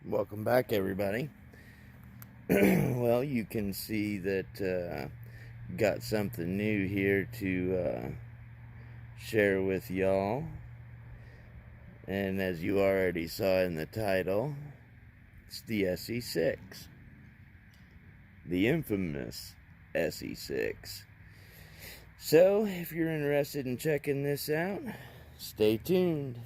Welcome back, everybody. Well, you can see that got something new here to share with y'all. And as you already saw in the title, it's the ESEE6. The infamous ESEE6. So, if you're interested in checking this out, stay tuned.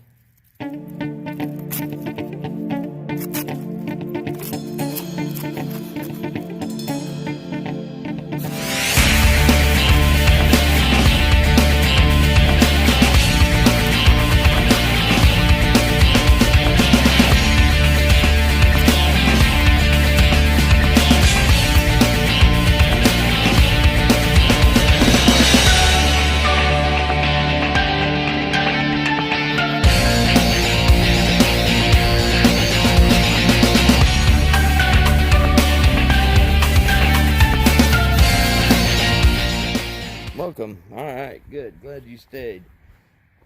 Welcome. Alright, good. Glad you stayed.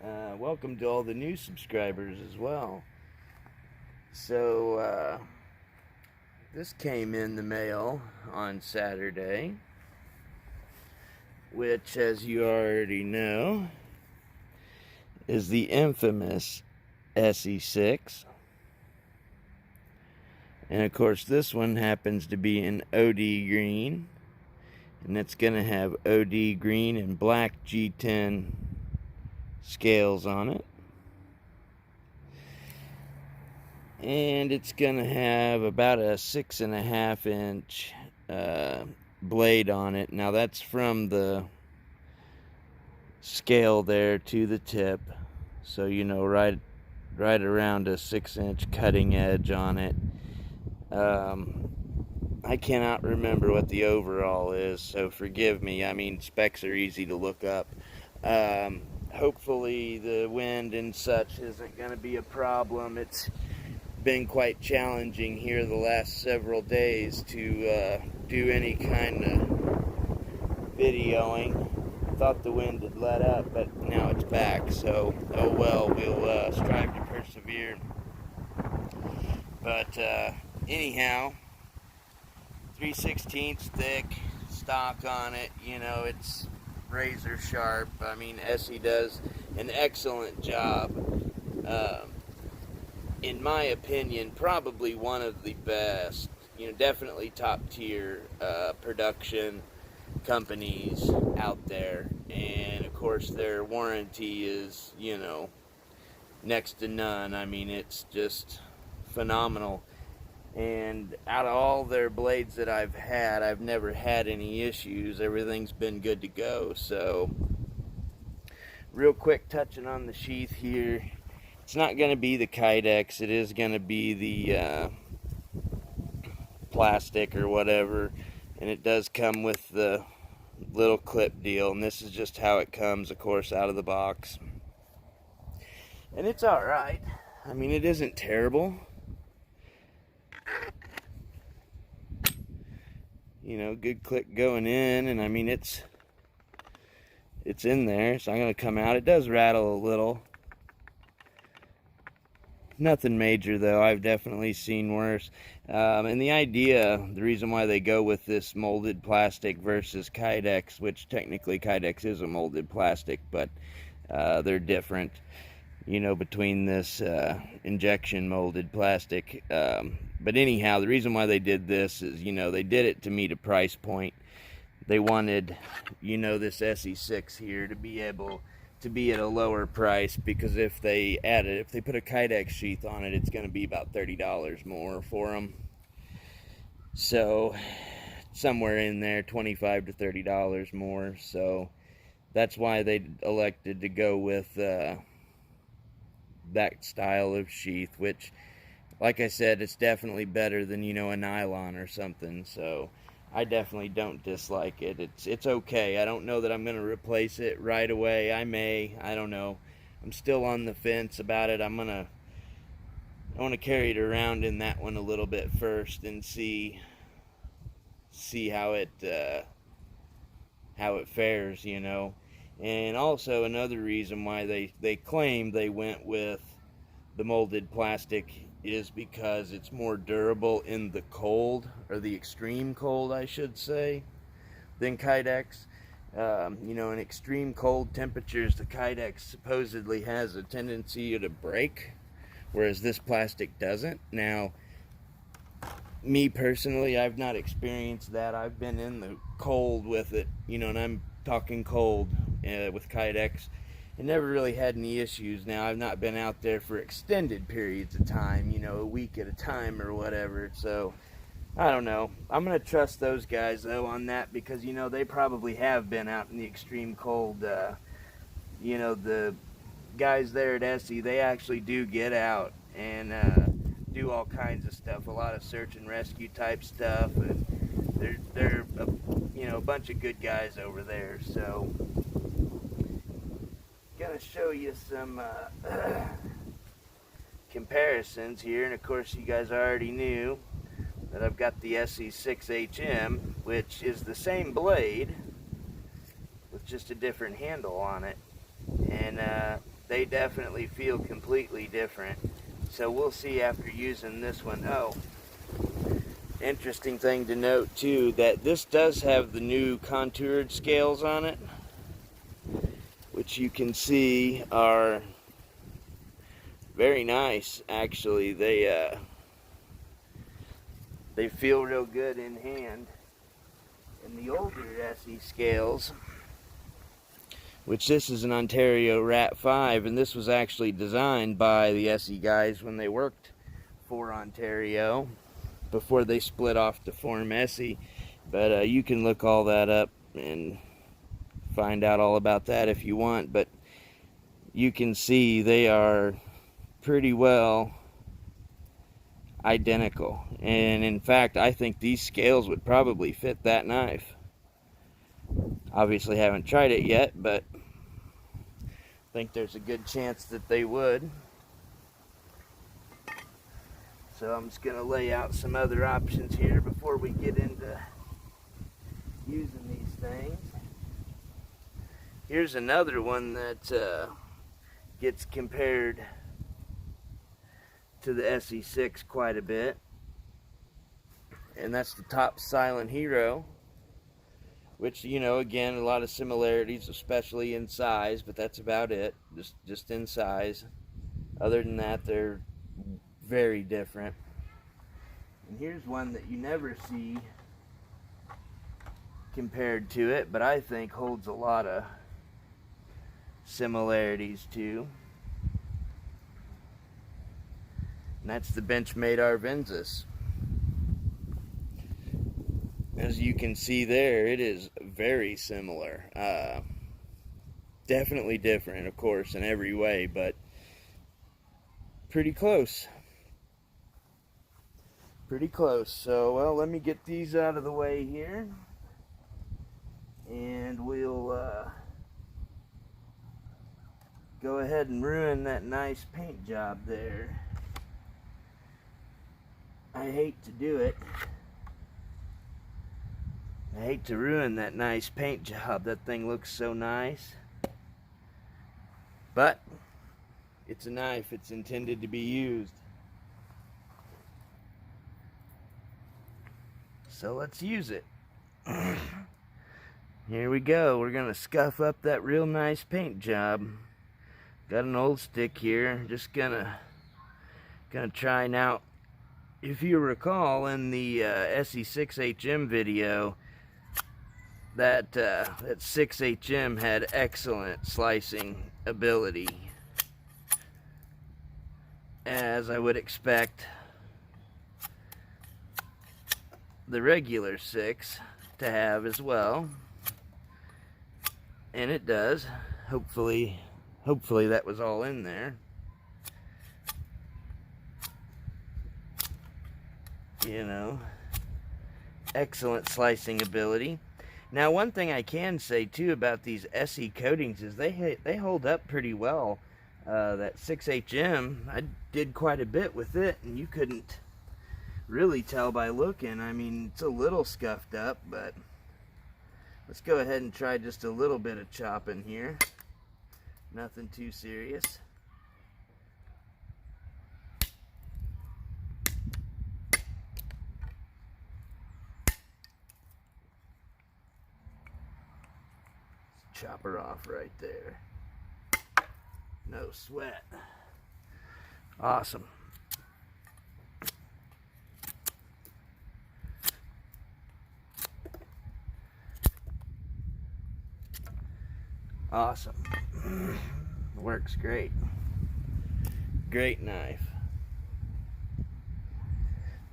Welcome to all the new subscribers as well. So, this came in the mail on Saturday, which, as you already know, is the infamous ESEE6. And of course, this one happens to be in OD green. And it's going to have OD green and black G10 scales on it. And it's going to have about a 6.5 inch blade on it. Now that's from the scale there to the tip. So, you know, right around a 6 inch cutting edge on it. I cannot remember what the overall is, so forgive me. I mean, specs are easy to look up. Hopefully the wind and such isn't going to be a problem. It's been quite challenging here the last several days to do any kind of videoing. Thought the wind had let up, but now it's back, so oh well, we'll strive to persevere. But anyhow, 3/16 thick stock on it. You know, it's razor sharp. I mean, ESEE does an excellent job. In my opinion, probably one of the best, you know, definitely top tier production companies out there. And of course, their warranty is, you know, next to none. I mean, it's just phenomenal. And out of all their blades that I've had, I've never had any issues. Everything's been good to go. So, real quick touching on the sheath here. It's not going to be the Kydex. It is going to be the plastic or whatever. And it does come with the little clip deal. And this is just how it comes, of course, out of the box. And it's alright. I mean, it isn't terrible. You know, good click going in, and I mean it's in there, so I'm going to come out. It does rattle a little. Nothing major though. I've definitely seen worse. And the reason why they go with this molded plastic versus Kydex, which technically Kydex is a molded plastic, but they're different, you know, between this injection molded plastic. But anyhow, the reason why they did this is, you know, they did it to meet a price point. They wanted, you know, this ESEE6 here to be able to be at a lower price, because if they put a Kydex sheath on it, it's going to be about $30 more for them. So somewhere in there, $25 to $30 more. So that's why they elected to go with that style of sheath, which, like I said, it's definitely better than, you know, a nylon or something. So I definitely don't dislike it. It's okay. I don't know that I'm going to replace it right away. I may. I don't know. I'm still on the fence about it. I want to carry it around in that one a little bit first and see how it fares, you know. And also another reason why they claim they went with the molded plastic is because it's more durable in the cold, or the extreme cold I should say, than Kydex. You know, in extreme cold temperatures, the Kydex supposedly has a tendency to break, whereas this plastic doesn't. Now, me personally, I've not experienced that. I've been in the cold with it, you know, and I'm talking cold with Kydex, and never really had any issues. Now, I've not been out there for extended periods of time, you know, a week at a time or whatever, so I don't know. I'm going to trust those guys, though, on that, because, you know, they probably have been out in the extreme cold. You know, the guys there at ESEE, they actually do get out and do all kinds of stuff, a lot of search and rescue type stuff, and they're you know, a bunch of good guys over there. So, gonna show you some comparisons here, and of course, you guys already knew that I've got the ESEE 6HM, which is the same blade with just a different handle on it, and they definitely feel completely different. So we'll see after using this one. Oh, interesting thing to note too, that this does have the new contoured scales on it, which you can see are very nice. Actually, they feel real good in hand. And the older ESEE scales, which this is an Ontario Rat 5, and this was actually designed by the ESEE guys when they worked for Ontario before they split off to form ESEE. But you can look all that up and find out all about that if you want. But you can see they are pretty well identical, and in fact I think these scales would probably fit that knife. Obviously haven't tried it yet, but I think there's a good chance that they would. So I'm just going to lay out some other options here before we get into using these things. Here's another one that gets compared to the ESEE 6 quite a bit, and that's the Top Silent Hero, which, you know, again, a lot of similarities, especially in size, but that's about it, just in size. Other than that, they're very different. And here's one that you never see compared to it, but I think holds a lot of similarities too. And that's the Benchmade Arvensis. As you can see there, it is very similar. Definitely different, of course, in every way, but pretty close. Pretty close. So, well, let me get these out of the way here, and we'll go ahead and ruin that nice paint job there. I hate to do it. I hate to ruin that nice paint job. That thing looks so nice. But it's a knife. It's intended to be used. So let's use it. Here we go. We're going to scuff up that real nice paint job. Got an old stick here. Just gonna try now. If you recall in the ESEE 6HM video, that 6HM had excellent slicing ability, as I would expect the regular 6 to have as well, and it does. Hopefully that was all in there. You know, excellent slicing ability. Now, one thing I can say too about these ESEE coatings is they hold up pretty well. That 6HM, I did quite a bit with it, and you couldn't really tell by looking. I mean, it's a little scuffed up, but let's go ahead and try just a little bit of chopping here. Nothing too serious. chop her off right there. No sweat. Awesome. Awesome. Works great. Great knife.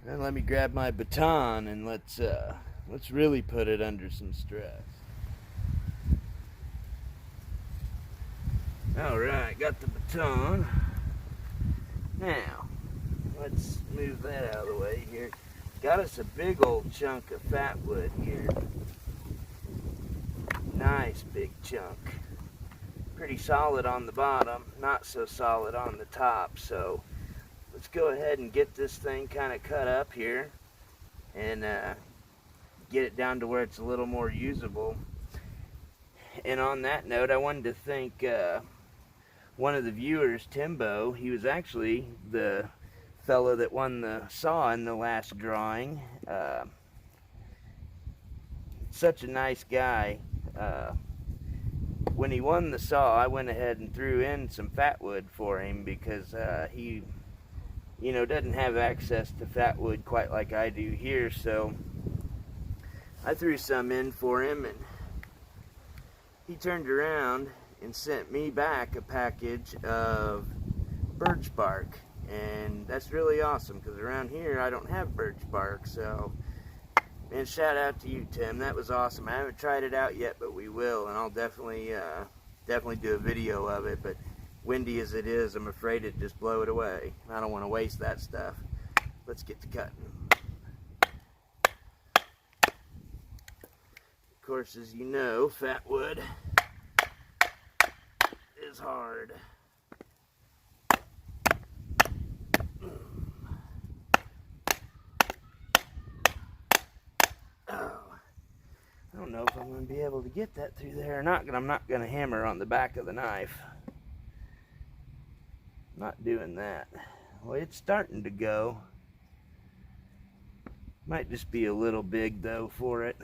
And let me grab my baton and let's really put it under some stress. Alright, got the baton. Now, let's move that out of the way here. Got us a big old chunk of fat wood here. Nice big chunk. Pretty solid on the bottom, not so solid on the top. So let's go ahead and get this thing kind of cut up here and get it down to where it's a little more usable. And on that note, I wanted to thank one of the viewers, Timbo. He was actually the fellow that won the saw in the last drawing. Such a nice guy. When he won the saw, I went ahead and threw in some fat wood for him because he, you know, doesn't have access to fat wood quite like I do here. So I threw some in for him, and he turned around and sent me back a package of birch bark. And that's really awesome because around here I don't have birch bark. So, man, shout out to you, Tim. That was awesome. I haven't tried it out yet, but we will, and I'll definitely do a video of it. But windy as it is, I'm afraid it'd just blow it away. I don't want to waste that stuff. Let's get to cutting. Of course, as you know, fat wood is hard. I don't know if I'm going to be able to get that through there or not, but I'm not going to hammer on the back of the knife. Not doing that. Well, it's starting to go. Might just be a little big, though, for it.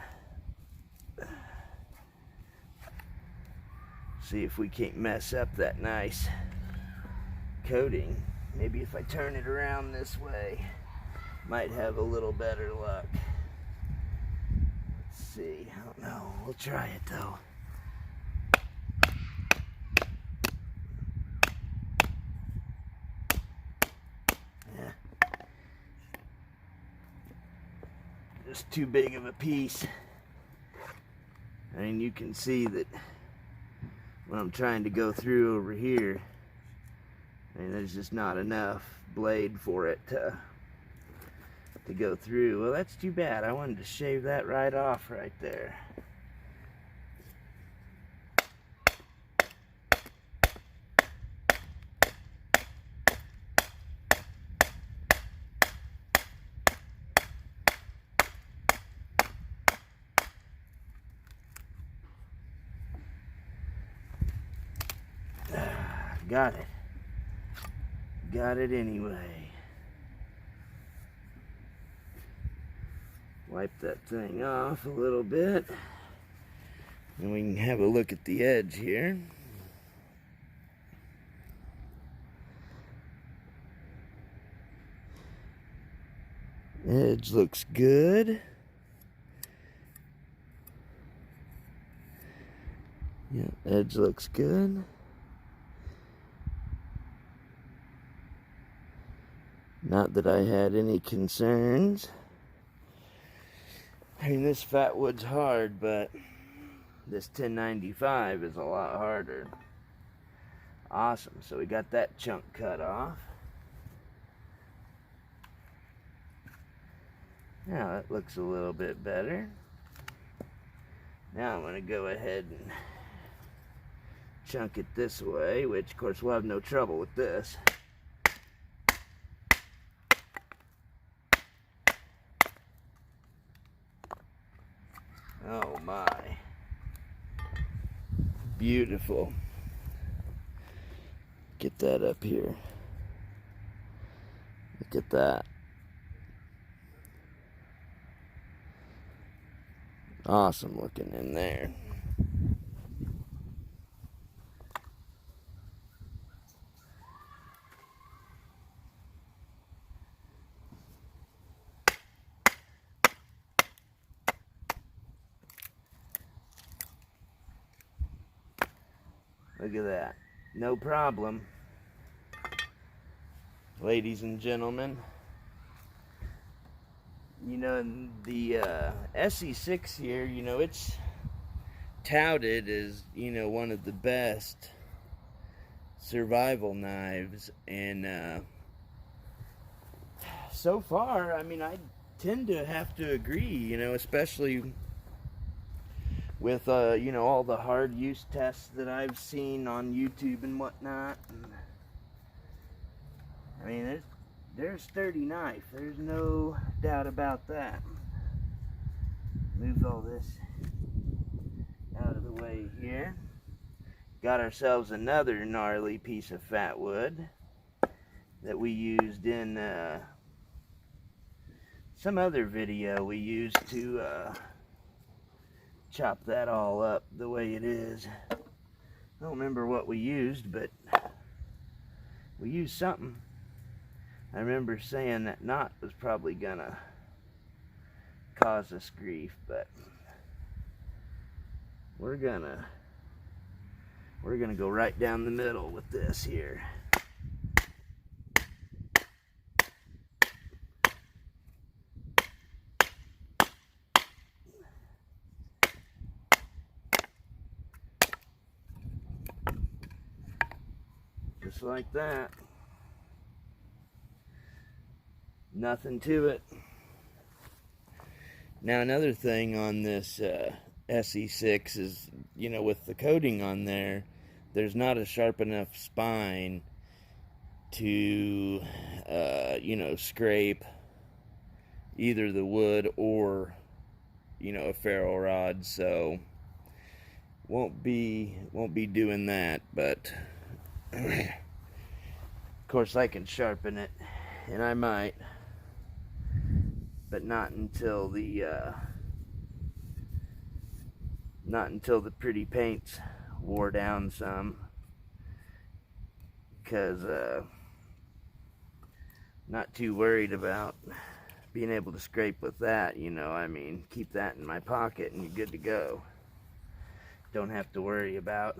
See if we can't mess up that nice coating. Maybe if I turn it around this way, might have a little better luck. See, I don't know. We'll try it though. Yeah. Just too big of a piece. I mean, you can see that when I'm trying to go through over here, I mean, there's just not enough blade for it to go through. Well, that's too bad. I wanted to shave that right off right there. Got it. Got it anyway. Wipe that thing off a little bit. And we can have a look at the edge here. Edge looks good. Yeah, edge looks good. Not that I had any concerns. I mean, this fat wood's hard, but this 1095 is a lot harder. Awesome. So we got that chunk cut off. Now that looks a little bit better. Now I'm going to go ahead and chunk it this way, which of course we'll have no trouble with this. Oh my. Beautiful. Get that up here. Look at that. Awesome looking in there. Look at that. No problem. Ladies and gentlemen, you know, the ESEE 6 here, you know, it's touted as, you know, one of the best survival knives, and so far, I mean, I tend to have to agree, you know, especially with, you know, all the hard use tests that I've seen on YouTube and whatnot. I mean, they're a sturdy knife. There's no doubt about that. Move all this out of the way here. Got ourselves another gnarly piece of fat wood that we used in some other video we used to chop that all up the way it is. I don't remember what we used, but we used something. I remember saying that knot was probably gonna cause us grief, but we're gonna go right down the middle with this here. Just like that. Nothing to it. Now another thing on this ESEE 6 is, you know, with the coating on there, there's not a sharp enough spine to, you know, scrape either the wood or, you know, a ferrule rod. So won't be doing that, but of course I can sharpen it, and I might, but not until the pretty paint's wore down some, because not too worried about being able to scrape with that, you know. I mean, keep that in my pocket and you're good to go. Don't have to worry about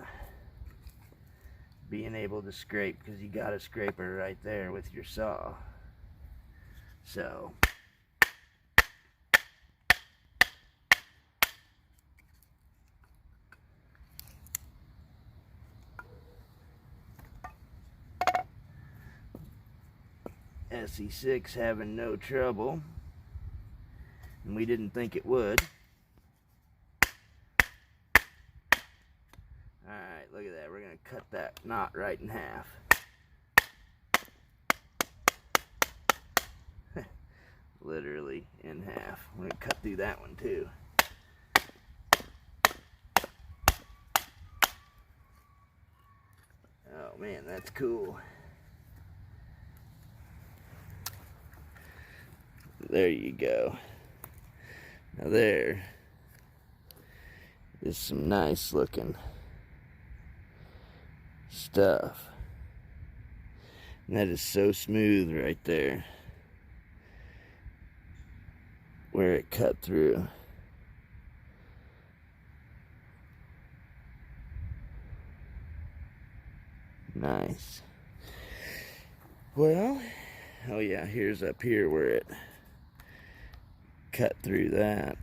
being able to scrape, because you got a scraper right there with your saw. So ESEE 6 having no trouble, and we didn't think it would. Alright, look at that. We're going to cut that knot right in half. Literally in half. We're going to cut through that one too. Oh man, that's cool. There you go. Now there is some nice looking stuff. And that is so smooth right there, where it cut through. Nice. Well, oh yeah, here's up here where it cut through that.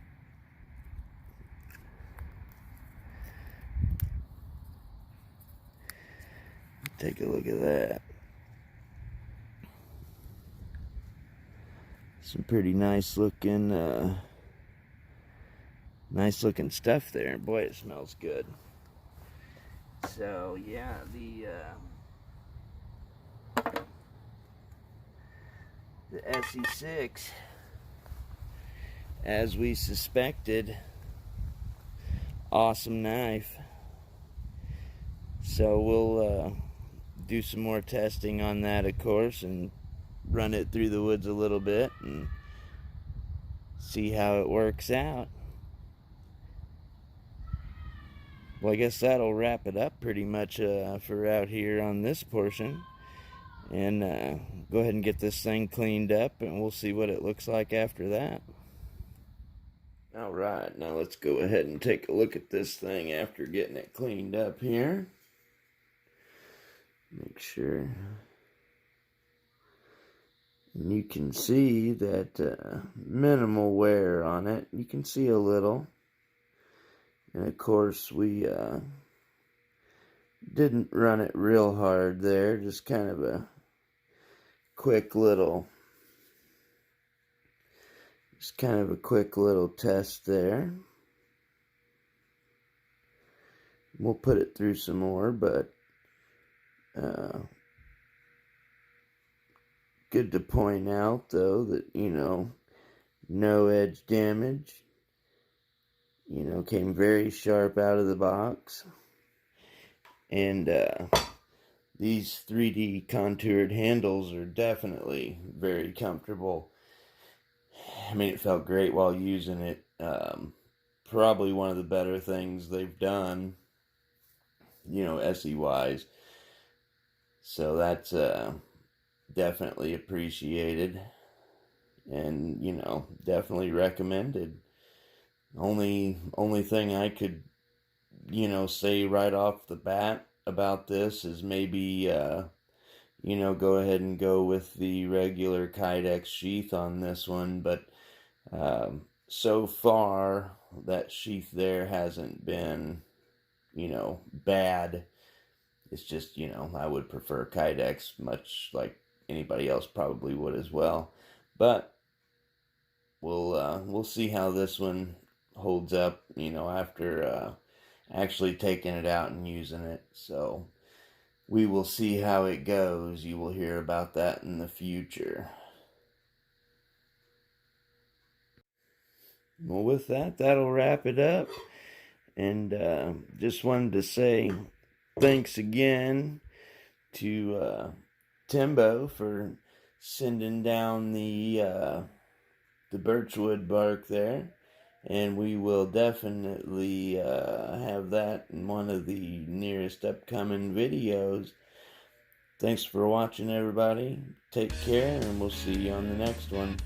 Take a look at that. Some pretty nice looking stuff there. Boy, it smells good. So yeah, the ESEE 6, as we suspected, awesome knife. So we'll do some more testing on that, of course, and run it through the woods a little bit and see how it works out. Well, I guess that'll wrap it up pretty much for out here on this portion. And go ahead and get this thing cleaned up, and we'll see what it looks like after that. Alright, now let's go ahead and take a look at this thing after getting it cleaned up here. Make sure. And you can see that minimal wear on it. You can see a little. And of course we didn't run it real hard there. Just kind of a quick little test there. We'll put it through some more, but good to point out though that, you know, no edge damage. You know, came very sharp out of the box. And these 3D contoured handles are definitely very comfortable. I mean, it felt great while using it. Probably one of the better things they've done, you know, ESEE wise. So that's definitely appreciated, and you know, definitely recommended. Only thing I could, you know, say right off the bat about this is maybe you know, go ahead and go with the regular Kydex sheath on this one, but so far that sheath there hasn't been, you know, bad. It's just, you know, I would prefer Kydex, much like anybody else probably would as well. But we'll see how this one holds up, you know, after actually taking it out and using it. So we will see how it goes. You will hear about that in the future. Well, with that, that'll wrap it up. And just wanted to say thanks again to Timbo for sending down the birchwood bark there. And we will definitely have that in one of the nearest upcoming videos. Thanks for watching, everybody. Take care, and we'll see you on the next one.